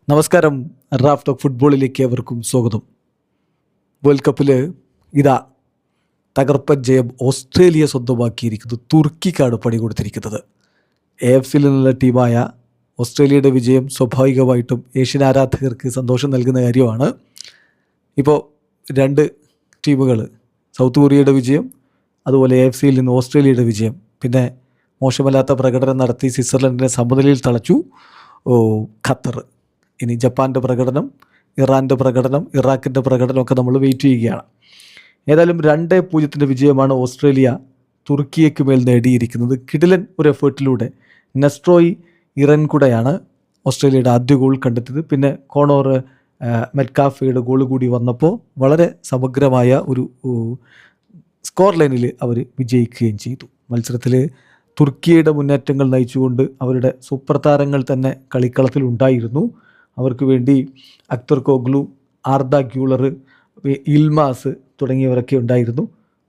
നമസ്കാരം. Raf talk ഫുട്ബോളിലേക്ക് അവർക്കും സ്വാഗതം. വേൾഡ് കപ്പിൽ ഇതാ തകർപ്പൻ ജയം ഓസ്ട്രേലിയ സ്വന്തമാക്കിയിരിക്കുന്നു. തുർക്കിക്കാണ് പണി കൊടുത്തിരിക്കുന്നത്. AFCയിൽ നിന്നുള്ള ടീമായ ഓസ്ട്രേലിയയുടെ വിജയം സ്വാഭാവികമായിട്ടും ഏഷ്യൻ ആരാധകർക്ക് സന്തോഷം നൽകുന്ന കാര്യമാണ്. ഇപ്പോൾ രണ്ട് ടീമുകൾ, സൗത്ത് കൊറിയയുടെ വിജയം, അതുപോലെ AFCയിൽ നിന്ന് ഓസ്ട്രേലിയയുടെ വിജയം, പിന്നെ മോശമല്ലാത്ത പ്രകടനം നടത്തി സ്വിറ്റ്സർലൻഡിനെ സമനിലയിൽ തളച്ചു ഖത്തർ. ഇനി ജപ്പാൻ്റെ പ്രകടനം, ഇറാൻ്റെ പ്രകടനം, ഇറാഖിൻ്റെ പ്രകടനമൊക്കെ നമ്മൾ വെയിറ്റ് ചെയ്യുകയാണ്. ഏതായാലും 2-0 വിജയമാണ് ഓസ്ട്രേലിയ തുർക്കിയയ്ക്ക് മേൽ നേടിയിരിക്കുന്നത്. കിടിലൻ ഒരു എഫേർട്ടിലൂടെ നെസ്ട്രോയ് ഇറൻകുടയാണ് ഓസ്ട്രേലിയയുടെ ആദ്യ ഗോൾ കണ്ടെത്തിയത്. പിന്നെ കോണോർ മെറ്റ്കാഫയുടെ ഗോൾ കൂടി വന്നപ്പോൾ വളരെ സമഗ്രമായ ഒരു സ്കോർ ലൈനിൽ അവർ വിജയിക്കുകയും ചെയ്തു. മത്സരത്തിൽ തുർക്കിയുടെ മുന്നേറ്റങ്ങൾ നയിച്ചുകൊണ്ട് അവരുടെ സൂപ്പർ താരങ്ങൾ തന്നെ കളിക്കളത്തിൽ ഉണ്ടായിരുന്നു. അവർക്ക് വേണ്ടി അക്തർ കോഗ്ലു, ആർദ ഗ്യൂളർ, ഇൽമാസ് തുടങ്ങിയവരൊക്കെ ഉണ്ടായിരുന്നു.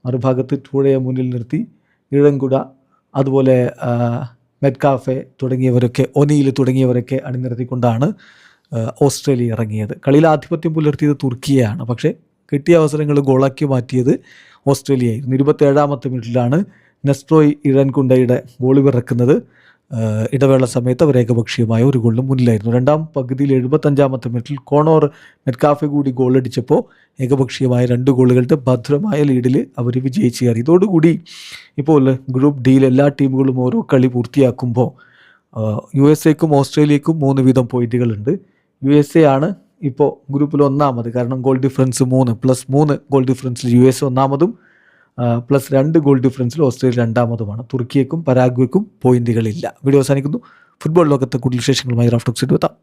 മറുഭാഗത്ത് ടൂഴയെ മുന്നിൽ നിർത്തി ഇഴങ്കുട, അതുപോലെ മെറ്റ്കാഫെ തുടങ്ങിയവരൊക്കെ, ഒനീൽ തുടങ്ങിയവരൊക്കെ അണിനിരത്തിക്കൊണ്ടാണ് ഓസ്ട്രേലിയ ഇറങ്ങിയത്. കളിയിൽ ആധിപത്യം പുലർത്തിയത് തുർക്കിയാണ്, പക്ഷേ കിട്ടിയ അവസരങ്ങൾ ഗോളാക്കി മാറ്റിയത് ഓസ്ട്രേലിയയായിരുന്നു. 27ാമത്തെ മിനിറ്റിലാണ് നെസ്ട്രോയ് ഇഴൻകുണ്ടയുടെ ഗോൾ പിറക്കുന്നത്. ഇടവേള സമയത്ത് അവർ ഏകപക്ഷീയമായ ഒരു ഗോളിന് മുന്നിലായിരുന്നു. രണ്ടാം പകുതിയിൽ 75ാമത്തെ മിനിറ്റിൽ കോണോർ മെറ്റ്കാഫെ കൂടി ഗോളടിച്ചപ്പോൾ ഏകപക്ഷീയമായ 2 ഗോളുകളുടെ ഭദ്രമായ ലീഡിൽ അവർ വിജയിച്ചു കയറി. ഇതോടുകൂടി ഇപ്പോൾ ഗ്രൂപ്പ് ഡിയിൽ എല്ലാ ടീമുകളും ഓരോ കളി പൂർത്തിയാക്കുമ്പോൾ USA-ക്കും ഓസ്ട്രേലിയക്കും 3 വീതം പോയിന്റുകളുണ്ട്. USA ആണ് ഇപ്പോൾ ഗ്രൂപ്പിൽ ഒന്നാമത്. കാരണം ഗോൾ ഡിഫറൻസ് 3 +3 ഗോൾ ഡിഫറൻസിൽ USA ഒന്നാമതും +2 ഗോൾ ഡിഫറൻസിൽ ഓസ്ട്രേലിയ രണ്ടാമതുമാണ്. തുർക്കിയക്കും പരാഗ്വേക്കും പോയിന്റുകളില്ല. വീഡിയോ അവസാനിക്കുന്നു. ഫുട്ബോൾ ലോകത്തെ കൂടുതൽ വിശേഷങ്ങളുമായി റാഫ് ടോക്സിൽ എത്താം.